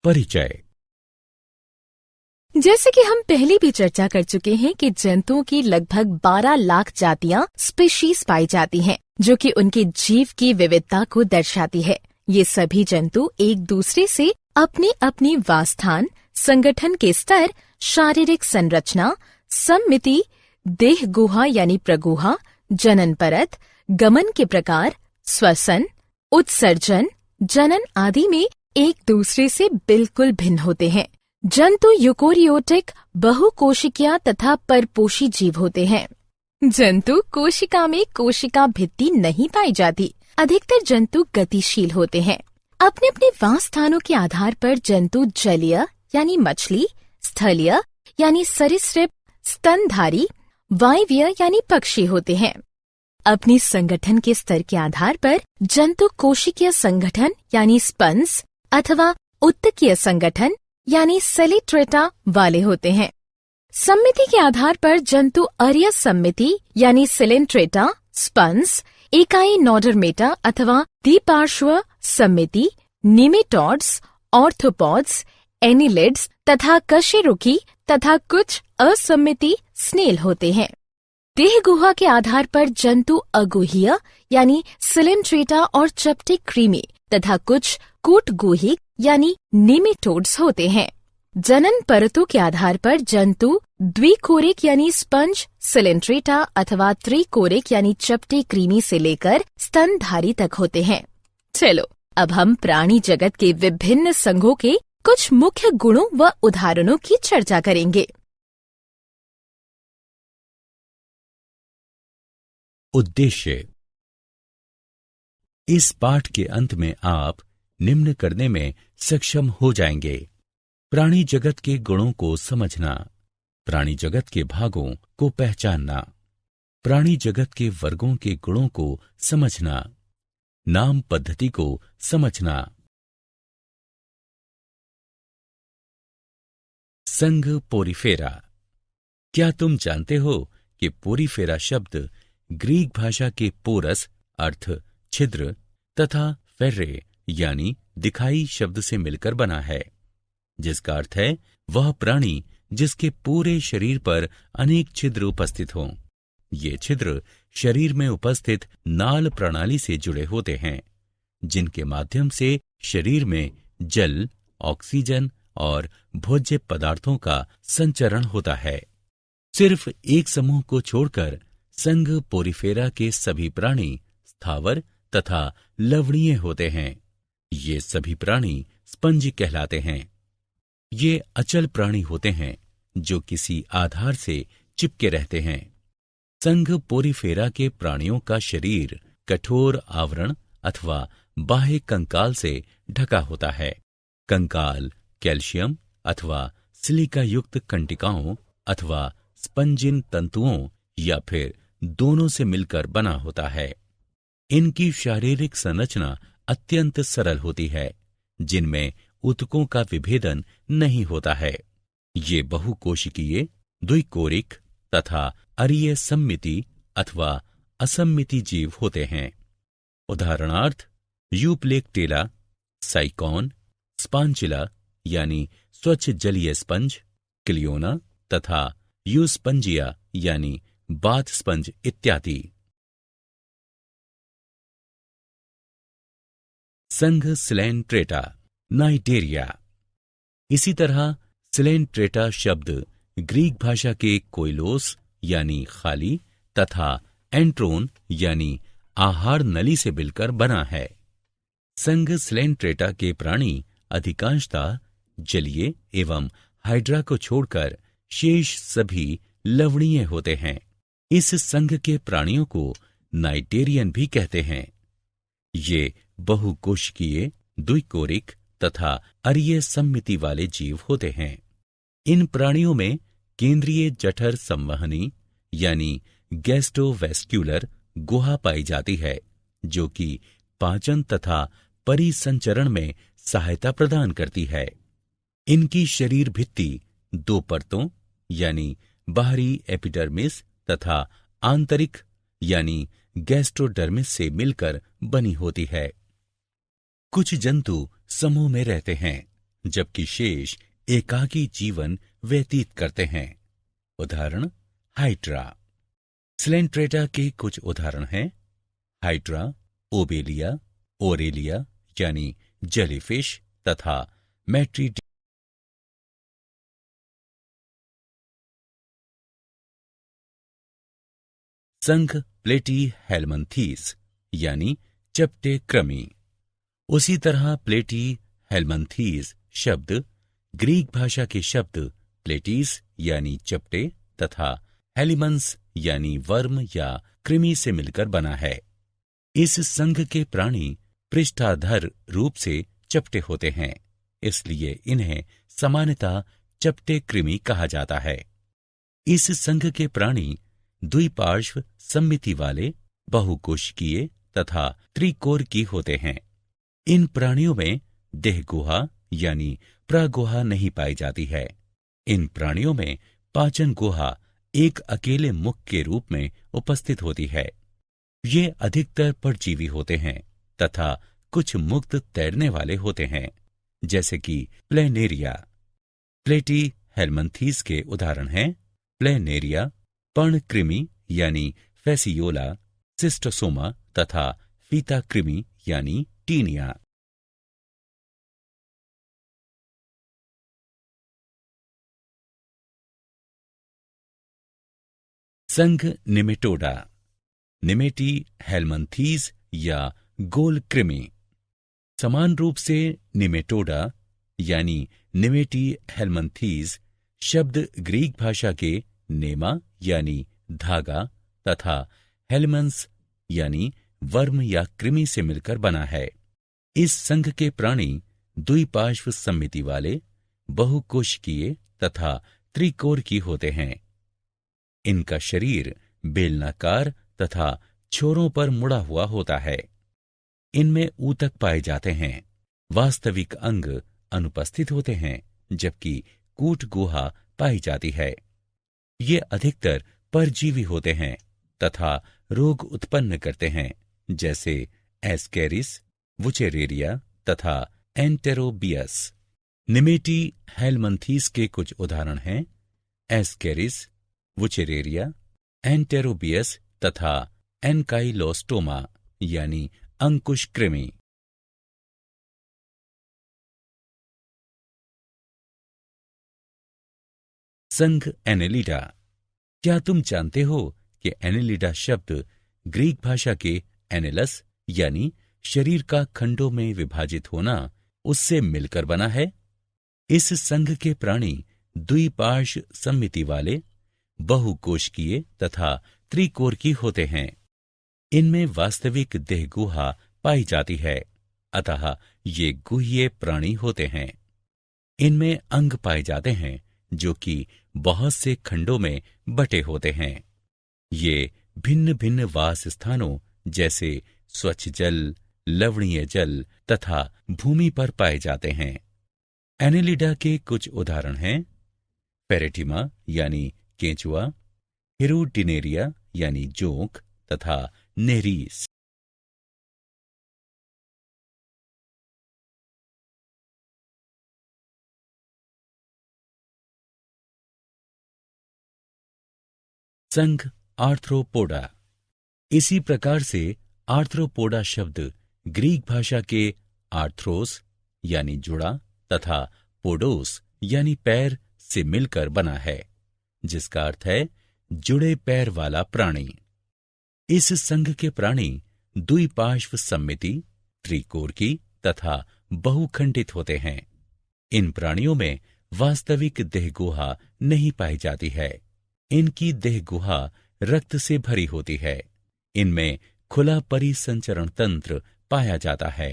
परिचय। जैसे कि हम पहले भी चर्चा कर चुके हैं कि जंतुओं की लगभग 12 लाख जातियां स्पीशीज पाई जाती हैं, जो कि उनके जीव की विविधता को दर्शाती है। ये सभी जंतु एक दूसरे से अपने अपने वासस्थान, संगठन के स्तर, शारीरिक संरचना, सम्मिति, देह गुहा यानी प्रगुहा, जनन परत, गमन के प्रकार, श्वसन, उत्सर्जन, जनन आदि में एक दूसरे से बिल्कुल भिन्न होते हैं। जंतु यूकोरियोटिक, बहुकोशिकीय तथा परपोषी जीव होते हैं। जंतु कोशिका में कोशिका भित्ति नहीं पाई जाती। अधिकतर जंतु गतिशील होते हैं। अपने अपने वास स्थानों के आधार पर जंतु जलीय यानी मछली, स्थलीय यानी सरीसृप, स्तनधारी, वायवीय यानी पक्षी होते हैं। अपनी संगठन के स्तर के आधार पर जंतु कोशिकीय संगठन यानी स्पंज अथवा उत्तकीय संगठन यानी सेलिट्रेटा वाले होते हैं। सम्मिति के आधार पर जंतु अरिय सम्मिति यानी सिलेंट्रेटा, स्पंज, इकाई नोडरमेटा अथवा द्विपार्श्व सम्मिति, निमेटोड्स, ऑर्थोपॉड्स, एनिलिड्स तथा कशेरुकी तथा कुछ असम्मिति स्नेल होते हैं। देह गुहा के आधार पर जंतु अगुहीय यानी सिलेंट्रेटा और चपटे क्रीमी तथा कुछ कूटगुहिक यानी निमेटोड्स होते हैं। जनन परतों के आधार पर जंतु द्विकोरिक यानी स्पंज, सिलेंट्रेटा अथवा त्रिकोरिक यानी चपटे क्रीमी से लेकर स्तनधारी तक होते हैं। चलो अब हम प्राणी जगत के विभिन्न संघों के कुछ मुख्य गुणों व उदाहरणों की चर्चा करेंगे। उद्देश्य। इस पाठ के अंत में आप निम्न करने में सक्षम हो जाएंगे: प्राणी जगत के गुणों को समझना, प्राणी जगत के भागों को पहचानना, प्राणी जगत के वर्गों के गुणों को समझना, नाम पद्धति को समझना। संघ पोरीफेरा। क्या तुम जानते हो कि पोरीफेरा शब्द ग्रीक भाषा के पोरस अर्थ छिद्र तथा फेर्रे यानी दिखाई शब्द से मिलकर बना है, जिसका अर्थ है वह प्राणी जिसके पूरे शरीर पर अनेक छिद्र उपस्थित हों। ये छिद्र शरीर में उपस्थित नाल प्रणाली से जुड़े होते हैं, जिनके माध्यम से शरीर में जल, ऑक्सीजन और भोज्य पदार्थों का संचरण होता है। सिर्फ एक समूह को छोड़कर संघ पोरीफेरा के सभी प्राणी स्थावर तथा लवणीय होते हैं। ये सभी प्राणी स्पंज कहलाते हैं। ये अचल प्राणी होते हैं जो किसी आधार से चिपके रहते हैं। संघ पोरीफेरा के प्राणियों का शरीर कठोर आवरण अथवा बाह्य कंकाल से ढका होता है। कंकाल कैल्शियम अथवा सिलिका युक्त कंटिकाओं अथवा स्पंजिन तंतुओं या फिर दोनों से मिलकर बना होता है। इनकी शारीरिक संरचना अत्यंत सरल होती है, जिनमें ऊतकों का विभेदन नहीं होता है। ये बहुकोशिकीय, द्विकोरिक तथा अरीय सम्मिति अथवा असम्मिति जीव होते हैं। उदाहरणार्थ यूप्लेक्टेला, साइकॉन, स्पांचिला यानी स्वच्छ जलीय स्पंज, क्लियोना तथा यूस्पंजिया यानी बाथ स्पंज इत्यादि। संघ सिलेंट्रेटा, नाइटेरिया। इसी तरह सिलेंट्रेटा शब्द ग्रीक भाषा के कोइलोस यानी खाली तथा एंट्रोन यानी आहार नली से मिलकर बना है। संघ सिलेंट्रेटा के प्राणी अधिकांशतः जलीय एवं हाइड्रा को छोड़कर शेष सभी लवणीय होते हैं। इस संघ के प्राणियों को नाइटेरियन भी कहते हैं। ये बहुकोशिकीय, द्विकोरिक तथा अरीय सम्मिति वाले जीव होते हैं। इन प्राणियों में केंद्रीय जठर संवहनी यानी गैस्ट्रोवेस्क्युलर गुहा पाई जाती है, जो कि पाचन तथा परिसंचरण में सहायता प्रदान करती है। इनकी शरीर भित्ति दो परतों यानी बाहरी एपिडर्मिस तथा आंतरिक यानी गैस्ट्रोडर्मिस से मिलकर बनी होती है। कुछ जंतु समूह में रहते हैं, जबकि शेष एकाकी जीवन व्यतीत करते हैं। उदाहरण हाइड्रा। स्लेंट्रेटा के कुछ उदाहरण हैं हाइड्रा, ओबेलिया, ओरेलिया यानी जेलीफिश तथा मैट्रीडी। संघ प्लेटी हेलमंथीस यानी चपटे कृमि। उसी तरह प्लेटी हेलमंथीस शब्द ग्रीक भाषा के शब्द प्लेटीस यानी चपटे तथा हेलिमंस यानी वर्म या कृमि से मिलकर बना है। इस संघ के प्राणी पृष्ठाधर रूप से चपटे होते हैं, इसलिए इन्हें सामान्यतः चपटे कृमि कहा जाता है। इस संघ के प्राणी द्विपार्श्व सममिति वाले, बहुकोशिकीय तथा त्रिकोरकी होते हैं। इन प्राणियों में देहगुहा यानी प्रगुहा नहीं पाई जाती है। इन प्राणियों में पाचन गुहा एक अकेले मुख के रूप में उपस्थित होती है। ये अधिकतर परजीवी होते हैं तथा कुछ मुक्त तैरने वाले होते हैं, जैसे कि प्लेनेरिया। प्लेटी हेलमंथीस के उदाहरण हैं प्लेनेरिया, पर्णकृमि यानी फेसियोला, सिस्टोसोमा तथा फीता कृमि यानी टीनिया। संघ निमेटोडा, निमेटी हेलमंथीस या गोल कृमि। समान रूप से निमेटोडा यानी निमेटी हेलमंथीस शब्द ग्रीक भाषा के नेमा यानी धागा तथा हेलमंस यानी वर्म या कृमि से मिलकर बना है। इस संघ के प्राणी द्विपार्श्व सममिति वाले, बहुकोशिकीय तथा त्रिकोरकी होते हैं। इनका शरीर बेलनाकार तथा छोरों पर मुड़ा हुआ होता है। इनमें ऊतक पाए जाते हैं। वास्तविक अंग अनुपस्थित होते हैं, जबकि कूट गुहा पाई जाती है। ये अधिकतर परजीवी होते हैं तथा रोग उत्पन्न करते हैं, जैसे एस्केरिस, वुचेरेरिया तथा एंटेरोबियस। निमेटी हेलमंथीस के कुछ उदाहरण हैं एस्केरिस, वुचेरेरिया, एंटेरोबियस तथा एनकाइलोस्टोमा यानी अंकुश कृमि। संघ एनेलिडा। क्या तुम जानते हो कि एनेलिडा शब्द ग्रीक भाषा के एनेलस यानी शरीर का खंडों में विभाजित होना उससे मिलकर बना है? इस संघ के प्राणी द्विपार्श्व सममिति वाले, बहुकोशिकीय तथा त्रिकोरकी होते हैं। इनमें वास्तविक देहगुहा पाई जाती है, अतः ये गुह्य प्राणी होते हैं। इनमें अंग पाए जाते हैं जो कि बहुत से खंडों में बटे होते हैं। ये भिन्न भिन्न वास स्थानों जैसे स्वच्छ जल, लवणीय जल तथा भूमि पर पाए जाते हैं। एनेलिडा के कुछ उदाहरण हैं पेरेटिमा यानी केंचुआ, हिरुडिनेरिया यानी जोंक तथा नेरीस। संघ आर्थ्रोपोडा। इसी प्रकार से आर्थ्रोपोडा शब्द ग्रीक भाषा के आर्थ्रोस यानी जुड़ा तथा पोडोस यानी पैर से मिलकर बना है, जिसका अर्थ है जुड़े पैर वाला प्राणी। इस संघ के प्राणी द्विपार्श्व सममिति, त्रिकोरकी तथा बहुखंडित होते हैं। इन प्राणियों में वास्तविक देहगुहा नहीं पाई जाती है। इनकी देहगुहा रक्त से भरी होती है। इनमें खुला परिसंचरण तंत्र पाया जाता है।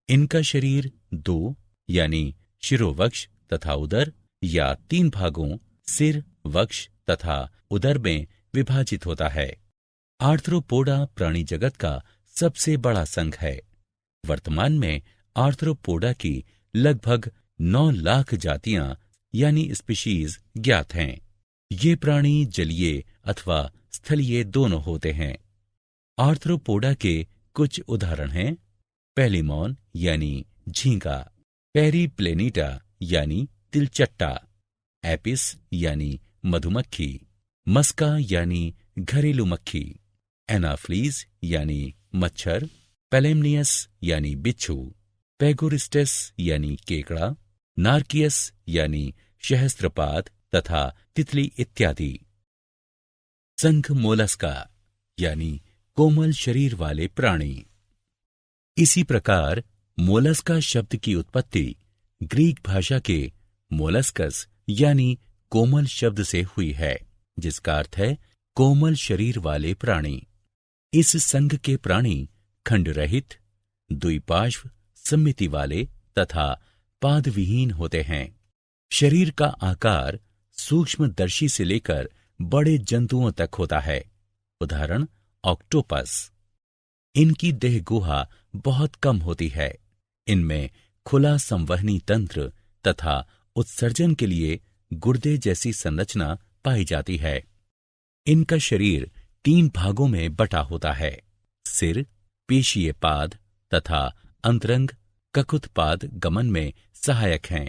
इनका शरीर दो यानी शिरोवक्ष तथा उदर या तीन भागों सिर, वक्ष तथा उदर में विभाजित होता है। आर्थ्रोपोडा प्राणी जगत का सबसे बड़ा संघ है। वर्तमान में आर्थ्रोपोडा की लगभग 9 लाख जातियां यानी स्पीशीज ज्ञात हैं। ये प्राणी जलीय अथवा स्थलीय दोनों होते हैं। आर्थ्रोपोडा के कुछ उदाहरण हैं पेलिमॉन यानी झींगा, पेरीप्लेनिटा यानी तिलचट्टा, एपिस यानी मधुमक्खी, मस्का यानी घरेलू मक्खी, एनाफ्लीज यानी मच्छर, पेलेमनियस यानी बिच्छू, पेगोरिस्टेस यानी केकड़ा, नार्कियस यानी सहस्त्रपाद तथा तितली इत्यादि। संघ मोलस्का यानी कोमल शरीर वाले प्राणी। इसी प्रकार मोलस्का शब्द की उत्पत्ति ग्रीक भाषा के मोलस्कस यानी कोमल शब्द से हुई है, जिसका अर्थ है कोमल शरीर वाले प्राणी। इस संघ के प्राणी खंड रहित, द्विपार्श्व सममिति वाले तथा पादविहीन होते हैं। शरीर का आकार सूक्ष्मदर्शी से लेकर बड़े जंतुओं तक होता है, उदाहरण ऑक्टोपस। इनकी देह गुहा बहुत कम होती है। इनमें खुला संवहनी तंत्र तथा उत्सर्जन के लिए गुर्दे जैसी संरचना पाई जाती है। इनका शरीर 3 भागों में बटा होता है, सिर, पेशीय पाद तथा अंतरंग ककुत्पाद गमन में सहायक हैं।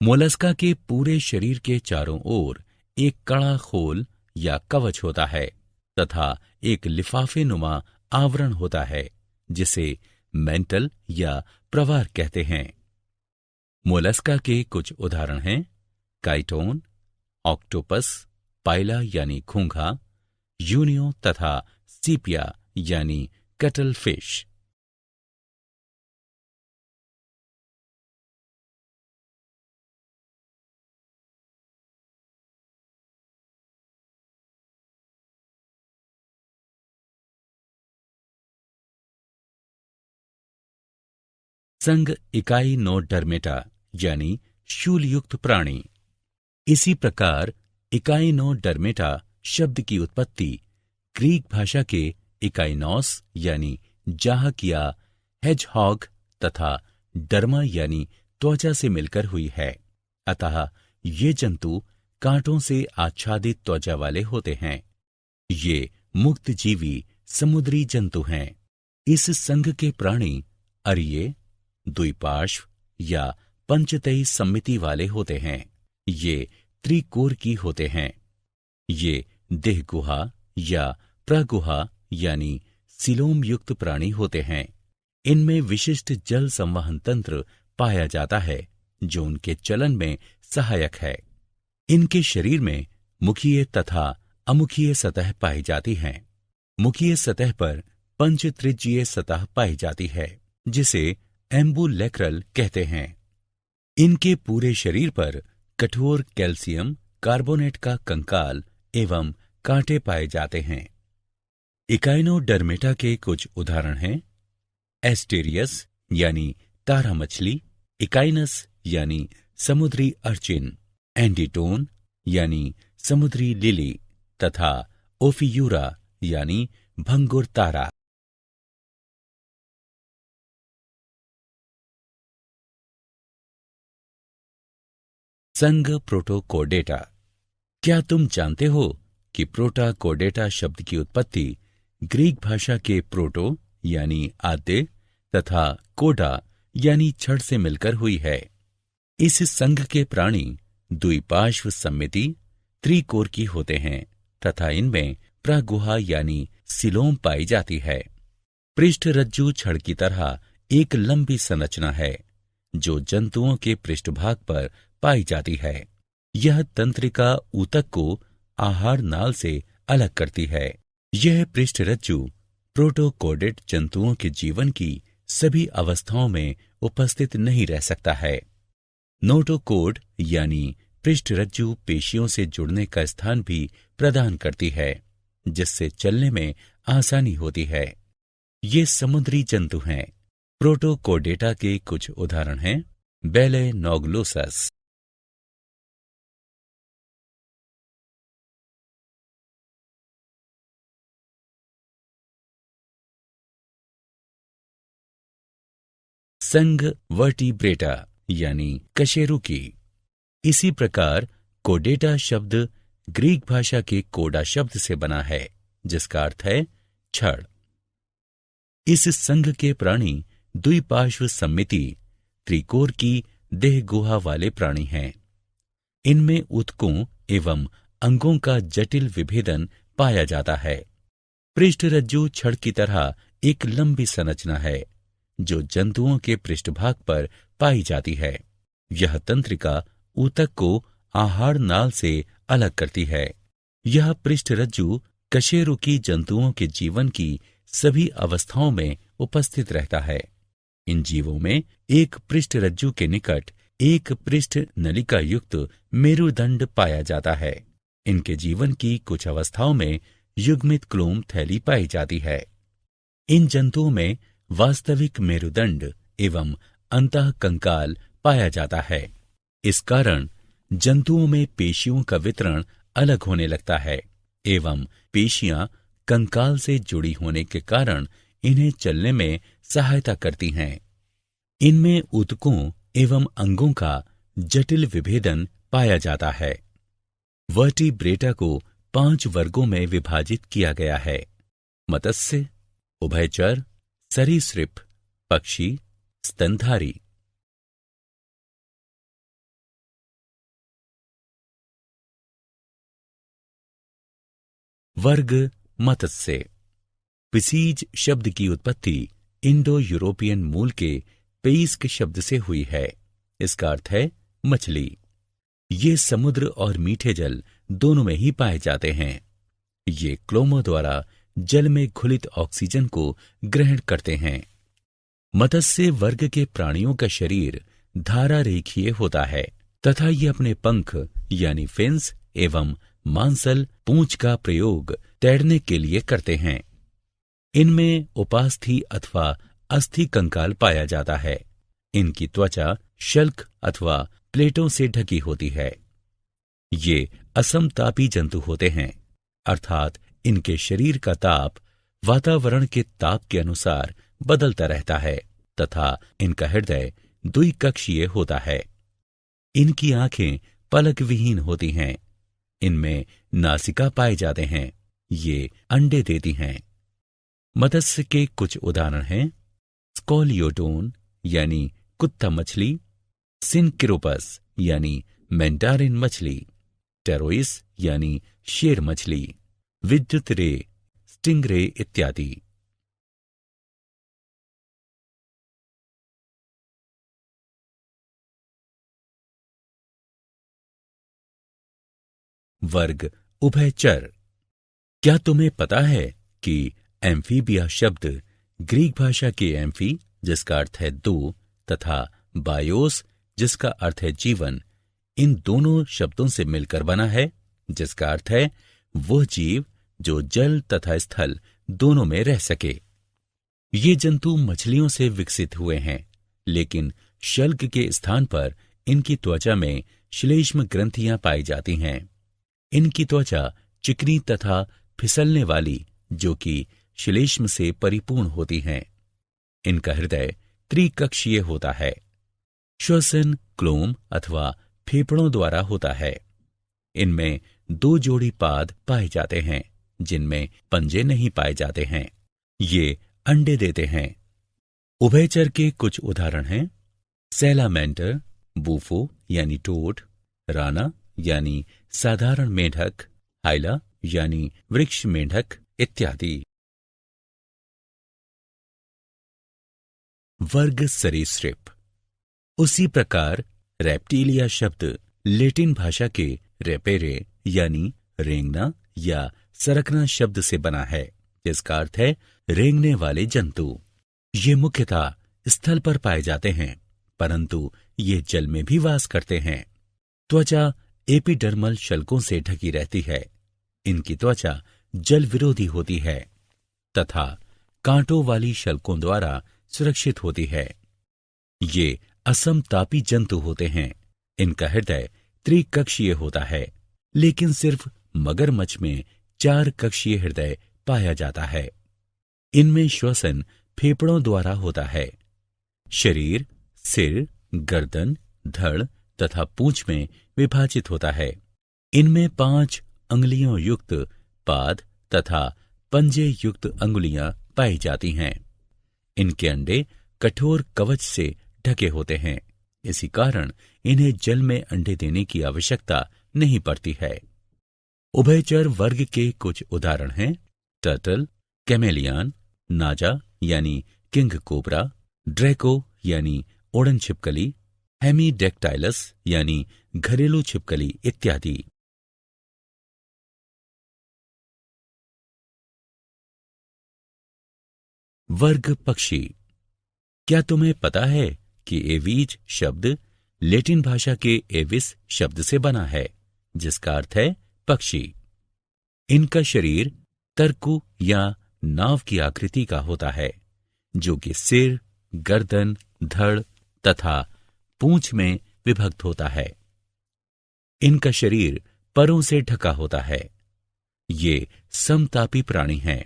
मोलस्का के पूरे शरीर के चारों ओर एक कड़ा खोल या कवच होता है तथा एक लिफाफे नुमा आवरण होता है, जिसे मेंटल या प्रवार कहते हैं। मोलस्का के कुछ उदाहरण हैं काइटोन, ऑक्टोपस, पाइला यानी घोंघा, यूनियो तथा सीपिया यानी कटल फिश। संघ इकाइनोडर्मेटा यानी शूलयुक्त प्राणी। इसी प्रकार इकाइनोडर्मेटा शब्द की उत्पत्ति ग्रीक भाषा के इकाइनोस यानी जाहक या हेजहॉग तथा डर्मा यानी त्वचा से मिलकर हुई है। अतः ये जंतु कांटों से आच्छादित त्वचा वाले होते हैं। ये मुक्त जीवी समुद्री जंतु हैं। इस संघ के प्राणी अरिये, द्विपार्श्व या पंचतई सम्मिति वाले होते हैं। ये त्रिकोर की होते हैं। ये देह गुहा या प्रगुहा यानी सिलोम युक्त प्राणी होते हैं। इनमें विशिष्ट जल संवहन तंत्र पाया जाता है, जो उनके चलन में सहायक है। इनके शरीर में मुखीय तथा अमुखीय सतह पाई जाती हैं। मुखीय सतह पर पंचत्रिज्यीय सतह पाई जाती है, जिसे एम्बुलेक्रल कहते हैं। इनके पूरे शरीर पर कठोर कैल्शियम कार्बोनेट का कंकाल एवं कांटे पाए जाते हैं। इकाइनोडर्मेटा के कुछ उदाहरण हैं एस्टेरियस यानी तारा मछली, इकाइनस यानी समुद्री अर्चिन, एंडीटोन यानी समुद्री लिली तथा ओफियूरा यानी भंगुर तारा। संघ प्रोटोकोडेटा। क्या तुम जानते हो कि प्रोटाकोडेटा शब्द की उत्पत्ति ग्रीक भाषा के प्रोटो यानी आद्य तथा कोडा यानी छड़ से मिलकर हुई है। इस संघ के प्राणी द्विपार्श्व सम्मिति त्रिकोर की होते हैं तथा इनमें प्रगुहा यानी सिलोम पाई जाती है। पृष्ठरज्जु छड़ की तरह एक लंबी संरचना है, जो जंतुओं के पृष्ठभाग पर पाई जाती है। यह तंत्रिका ऊतक को आहार नाल से अलग करती है। यह पृष्ठरज्जु प्रोटोकोडेट जंतुओं के जीवन की सभी अवस्थाओं में उपस्थित नहीं रह सकता है। नोटोकोड यानी पृष्ठरज्जु पेशियों से जुड़ने का स्थान भी प्रदान करती है, जिससे चलने में आसानी होती है। ये समुद्री जंतु हैं। प्रोटोकोडेटा के कुछ उदाहरण हैं बेलेनोग्लोसस, संघ वर्टिब्रेटा यानी कशेरुकी। इसी प्रकार कोडेटा शब्द ग्रीक भाषा के कोडा शब्द से बना है, जिसका अर्थ है छड़। इस संघ के प्राणी द्विपार्श्व सम्मिति त्रिकोर की देह गुहा वाले प्राणी हैं। इनमें ऊतकों एवं अंगों का जटिल विभेदन पाया जाता है। पृष्ठरज्जु छड़ की तरह एक लंबी संरचना है जो जंतुओं के पृष्ठभाग पर पाई जाती है। यह तंत्रिका ऊतक को आहार नाल से अलग करती है। यह पृष्ठरज्जु कशेरुकी जंतुओं के जीवन की सभी अवस्थाओं में उपस्थित रहता है। इन जीवों में एक पृष्ठरज्जु के निकट एक पृष्ठ नलिका युक्त मेरुदंड पाया जाता है। इनके जीवन की कुछ अवस्थाओं में युग्मित क्लोम थैली पाई जाती है। इन जंतुओं में वास्तविक मेरुदंड एवं अंतः कंकाल पाया जाता है। इस कारण जंतुओं में पेशियों का वितरण अलग होने लगता है एवं पेशियां कंकाल से जुड़ी होने के कारण इन्हें चलने में सहायता करती हैं। इनमें ऊतकों एवं अंगों का जटिल विभेदन पाया जाता है। वर्टिब्रेटा को 5 वर्गों में विभाजित किया गया है: मत्स्य, उभयचर, सरीसृप, पक्षी, स्तनधारी। वर्ग मत्स्य। पिसीज शब्द की उत्पत्ति इंडो यूरोपियन मूल के पेइस्क शब्द से हुई है। इसका अर्थ है मछली। ये समुद्र और मीठे जल दोनों में ही पाए जाते हैं। ये क्लोमों द्वारा जल में घुलित ऑक्सीजन को ग्रहण करते हैं। मत्स्य वर्ग के प्राणियों का शरीर धारा रेखीय होता है तथा ये अपने पंख यानी फिन्स एवं मांसल पूंछ का प्रयोग तैरने के लिए करते हैं। इनमें उपास्थि अथवा अस्थि कंकाल पाया जाता है। इनकी त्वचा शल्क अथवा प्लेटों से ढकी होती है। ये असमतापी जंतु होते हैं, अर्थात इनके शरीर का ताप वातावरण के ताप के अनुसार बदलता रहता है तथा इनका हृदय द्विकक्षीय होता है। इनकी आंखें पलक विहीन होती हैं। इनमें नासिका पाए जाते हैं। ये अंडे देती हैं। मत्स्य के कुछ उदाहरण हैं: स्कोलियोडोन यानी कुत्ता मछली, सिनकिरोपस यानी मैंडारिन मछली, टेरोइस यानी शेर मछली, विद्युत रे, स्टिंगरे इत्यादि। वर्ग उभयचर। क्या तुम्हें पता है कि एम्फीबिया शब्द ग्रीक भाषा के एम्फी जिसका अर्थ है दो तथा बायोस जिसका अर्थ है जीवन, इन दोनों शब्दों से मिलकर बना है, जिसका अर्थ है वह जीव जो जल तथा स्थल दोनों में रह सके। ये जंतु मछलियों से विकसित हुए हैं, लेकिन शल्क के स्थान पर इनकी त्वचा में श्लेष्म ग्रंथियां पाई जाती हैं। इनकी त्वचा चिकनी तथा फिसलने वाली जो कि श्लेष्म से परिपूर्ण होती हैं। इनका हृदय त्रिकक्षीय होता है। श्वसन क्लोम अथवा फेफड़ों द्वारा होता है। इनमें 2 जोड़ी पाद पाए जाते हैं जिनमें पंजे नहीं पाए जाते हैं। ये अंडे देते हैं। उभयचर के कुछ उदाहरण हैं: सैलामेंटर, बूफो यानी टोड, राना यानी साधारण मेढक, हाइला यानी वृक्ष मेढक इत्यादि। वर्ग सरीसृप। उसी प्रकार रेप्टिलिया शब्द लैटिन भाषा के रेपेरे यानी रेंगना या सरकना शब्द से बना है, जिसका अर्थ है रेंगने वाले जंतु। ये मुख्यतः स्थल पर पाए जाते हैं, परंतु ये जल में भी वास करते हैं। त्वचा एपिडर्मल शल्कों से ढकी रहती है। इनकी त्वचा जल विरोधी होती है तथा कांटों वाली शल्कों द्वारा सुरक्षित होती है। ये असमतापी जंतु होते हैं। इनका हृदय त्रिकक्षीय होता है, लेकिन सिर्फ मगरमच्छ में 4 कक्षीय हृदय पाया जाता है। इनमें श्वसन फेफड़ों द्वारा होता है। शरीर सिर, गर्दन, धड़ तथा पूंछ में विभाजित होता है। इनमें 5 अंगुलियों युक्त पाद तथा पंजे युक्त अंगुलियां पाई जाती हैं। इनके अंडे कठोर कवच से ढके होते हैं। इसी कारण इन्हें जल में अंडे देने की आवश्यकता नहीं पड़ती है। उभयचर वर्ग के कुछ उदाहरण हैं टर्टल, कैमेलियन, नाजा यानी किंग कोबरा, ड्रैको यानी ओडन छिपकली, हेमीडेक्टाइलस यानी घरेलू छिपकली इत्यादि। वर्ग पक्षी। क्या तुम्हें पता है कि एवीज शब्द लैटिन भाषा के एविस शब्द से बना है, जिसका अर्थ है पक्षी। इनका शरीर तरकु या नाव की आकृति का होता है, जो कि सिर, गर्दन, धड़ तथा पूंछ में विभक्त होता है। इनका शरीर परों से ढका होता है। ये समतापी प्राणी हैं।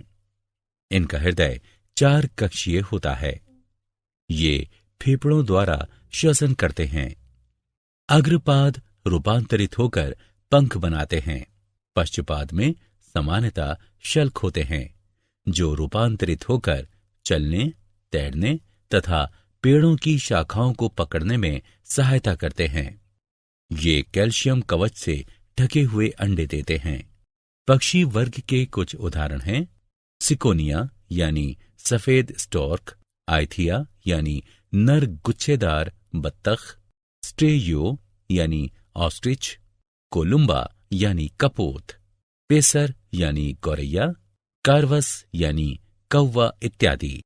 इनका हृदय 4 कक्षीय होता है। ये फेफड़ों द्वारा श्वसन करते हैं। अग्रपाद रूपांतरित होकर पंख बनाते हैं। पश्चपाद में सामान्यतः शल्क होते हैं, जो रूपांतरित होकर चलने, तैरने तथा पेड़ों की शाखाओं को पकड़ने में सहायता करते हैं। ये कैल्शियम कवच से ढके हुए अंडे देते हैं। पक्षी वर्ग के कुछ उदाहरण हैं सिकोनिया यानी सफेद स्टॉर्क, आइथिया यानी नर गुच्छेदार बत्तख, स्ट्रेयो यानी ऑस्ट्रिच, कोलुम्बा यानी कपोत, पेसर यानी गौरैया, कार्वस यानी कौवा इत्यादि।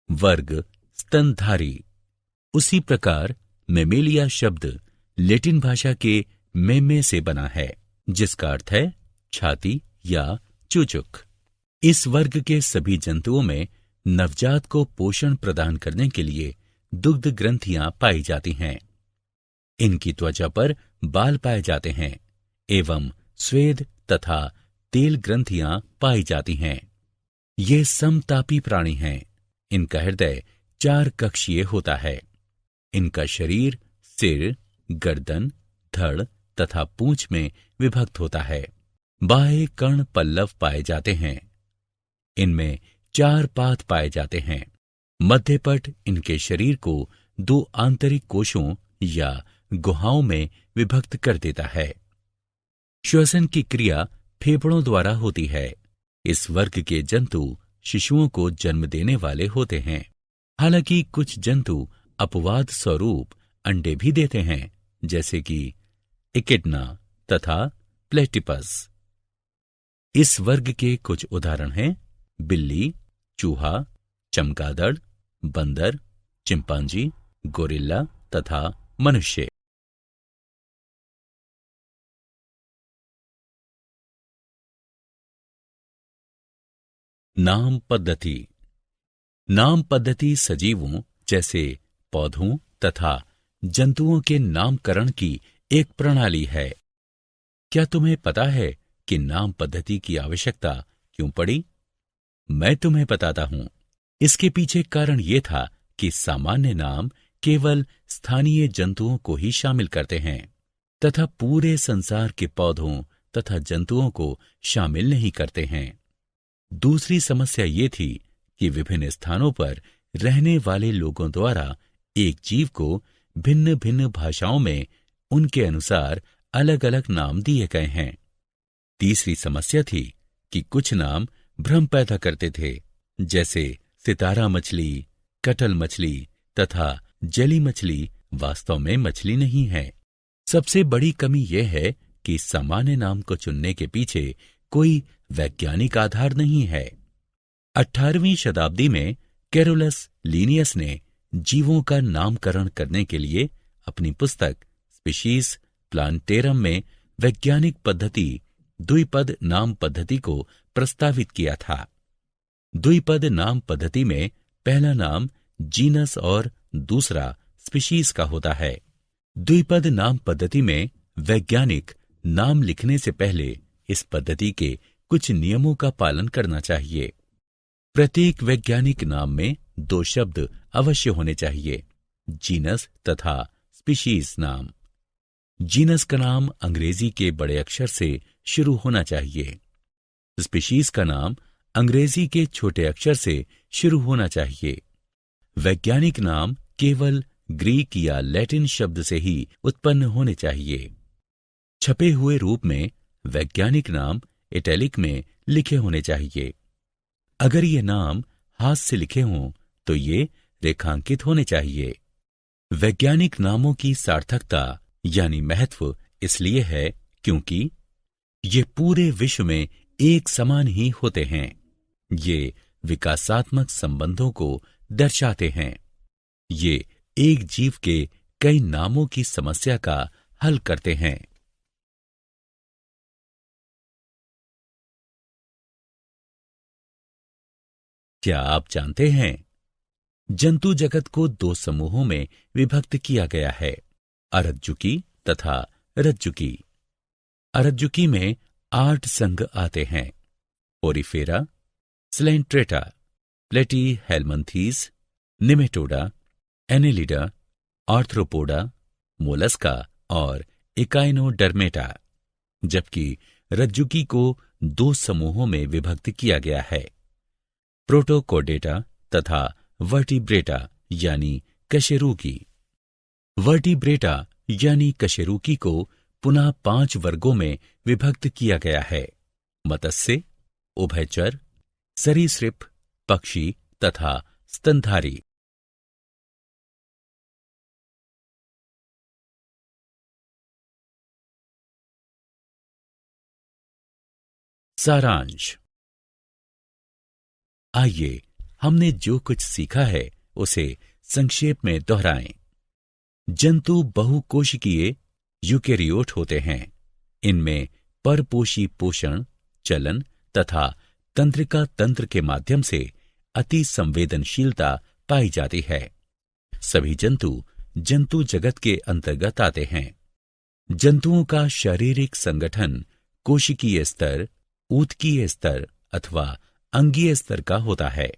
वर्ग स्तनधारी। उसी प्रकार मेमेलिया शब्द लैटिन भाषा के मेमे से बना है, जिसका अर्थ है छाती या चूचुक। इस वर्ग के सभी जंतुओं में नवजात को पोषण प्रदान करने के लिए दुग्ध ग्रंथियां पाई जाती हैं। इनकी त्वचा पर बाल पाए जाते हैं एवं स्वेद तथा तेल ग्रंथियां पाई जाती हैं। ये समतापी प्राणी हैं। इनका हृदय 4 कक्षीय होता है। इनका शरीर सिर, गर्दन, धड़ तथा पूंछ में विभक्त होता है। बाह्य कर्ण पल्लव पाए जाते हैं। इनमें 4 पाद पाए जाते हैं। मध्यपट इनके शरीर को 2 आंतरिक कोशों या गुहाओं में विभक्त कर देता है। श्वसन की क्रिया फेफड़ों द्वारा होती है। इस वर्ग के जंतु शिशुओं को जन्म देने वाले होते हैं। हालांकि कुछ जंतु अपवाद स्वरूप अंडे भी देते हैं, जैसे कि इकिडना तथा प्लेटिपस। इस वर्ग के कुछ उदाहरण हैं बिल्ली, चूहा, चमगादड़, बंदर, चिंपांजी, गोरिल्ला तथा मनुष्य। नाम पद्धति। नाम पद्धति सजीवों जैसे पौधों तथा जंतुओं के नामकरण की एक प्रणाली है। क्या तुम्हें पता है कि नाम पद्धति की आवश्यकता क्यों पड़ी? मैं तुम्हें बताता हूं। इसके पीछे कारण यह था कि सामान्य नाम केवल स्थानीय जंतुओं को ही शामिल करते हैं तथा पूरे संसार के पौधों तथा जंतुओं को शामिल नहीं करते हैं। दूसरी समस्या ये थी कि विभिन्न स्थानों पर रहने वाले लोगों द्वारा एक जीव को भिन्न भिन्न भाषाओं में उनके अनुसार अलग अलग नाम दिए गए हैं। तीसरी समस्या थी कि कुछ नाम भ्रम पैदा करते थे, जैसे सितारा मछली, कटल मछली तथा जली मछली वास्तव में मछली नहीं है। सबसे बड़ी कमी यह है कि सामान्य नाम को चुनने के पीछे कोई वैज्ञानिक आधार नहीं है। 18वीं शताब्दी में कैरोलस लीनियस ने जीवों का नामकरण करने के लिए अपनी पुस्तक स्पीशीज प्लांटेरम में वैज्ञानिक पद्धति द्विपद नाम पद्धति को प्रस्तावित किया था। द्विपद नाम पद्धति में पहला नाम जीनस और दूसरा स्पीशीज का होता है। द्विपद नाम पद्धति में वैज्ञानिक नाम लिखने से पहले इस पद्धति के कुछ नियमों का पालन करना चाहिए। प्रत्येक वैज्ञानिक नाम में 2 शब्द अवश्य होने चाहिए, जीनस तथा स्पीशीज नाम। जीनस का नाम अंग्रेजी के बड़े अक्षर से शुरू होना चाहिए। स्पीशीज का नाम अंग्रेजी के छोटे अक्षर से शुरू होना चाहिए। वैज्ञानिक नाम केवल ग्रीक या लैटिन शब्द से ही उत्पन्न होने चाहिए। छपे हुए रूप में वैज्ञानिक नाम इटैलिक में लिखे होने चाहिए। अगर ये नाम हाथ से लिखे हों तो ये रेखांकित होने चाहिए। वैज्ञानिक नामों की सार्थकता यानी महत्व इसलिए है क्योंकि ये पूरे विश्व में एक समान ही होते हैं। ये विकासात्मक संबंधों को दर्शाते हैं। ये एक जीव के कई नामों की समस्या का हल करते हैं। क्या आप जानते हैं जंतु जगत को दो समूहों में विभक्त किया गया है, अरज्जुकी तथा रज्जुकी। अरज्जुकी में 8 संघ आते हैं, Porifera, Coelenterata, Platyhelminthes, Nematoda, Annelida, Arthropoda, Mollusca और इकाइनोडर्मेटा। जबकि रज्जुकी को 2 समूहों में विभक्त किया गया है, प्रोटोकोडेटा तथा वर्टिब्रेटा यानी कशेरुकी। वर्टिब्रेटा यानी कशेरुकी को पुनः 5 वर्गों में विभक्त किया गया है, मत्स्य, उभयचर, सरीसृप, पक्षी तथा स्तनधारी। सारांश। आइए हमने जो कुछ सीखा है उसे संक्षेप में दोहराएं। जंतु बहुकोशिकीय यूकेरियोट होते हैं। इनमें परपोषी पोषण, चलन तथा तंत्रिका तंत्र के माध्यम से अति संवेदनशीलता पाई जाती है। सभी जंतु जंतु जगत के अंतर्गत आते हैं। जंतुओं का शारीरिक संगठन कोशिकीय स्तर, ऊतकीय स्तर अथवा अंगीय स्तर का होता है।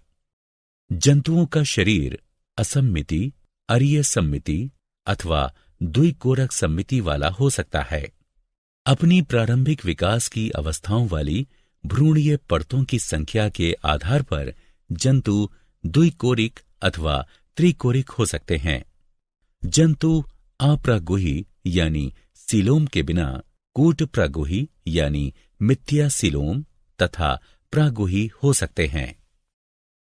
जंतुओं का शरीर असममिति, अरीय सममिति अथवा द्विकोरक सममिति वाला हो सकता है। अपनी प्रारंभिक विकास की अवस्थाओं वाली भ्रूणीय परतों की संख्या के आधार पर जंतु द्विकोरिक अथवा त्रिकोरिक हो सकते हैं। जंतु अप्रागुही यानी सीलोम के बिना कूट प्रागुही यानी मिथ्या सीलोम तथा प्रागुही हो सकते हैं।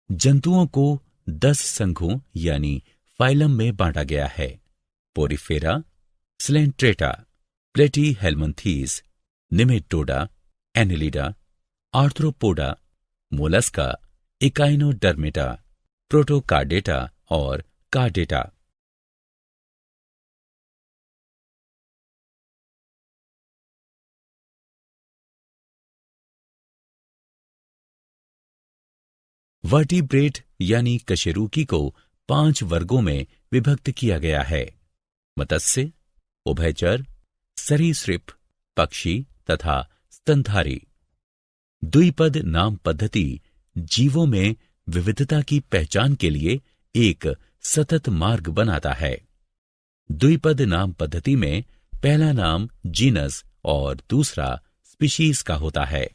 जंतुओं को 10 संघों यानी फाइलम में बांटा गया है, Porifera, Coelenterata, Platyhelminthes, Nematoda, Annelida, Arthropoda, Mollusca, Echinodermata, Protochordata और कार्डेटा। वर्टिब्रेट यानी कशेरुकी को 5 वर्गों में विभक्त किया गया है, मत्स्य, उभयचर, सरीसृप, पक्षी तथा स्तनधारी। द्विपद नाम पद्धति जीवों में विविधता की पहचान के लिए एक सतत मार्ग बनाता है। द्विपद नाम पद्धति में पहला नाम जीनस और दूसरा स्पीशीज का होता है।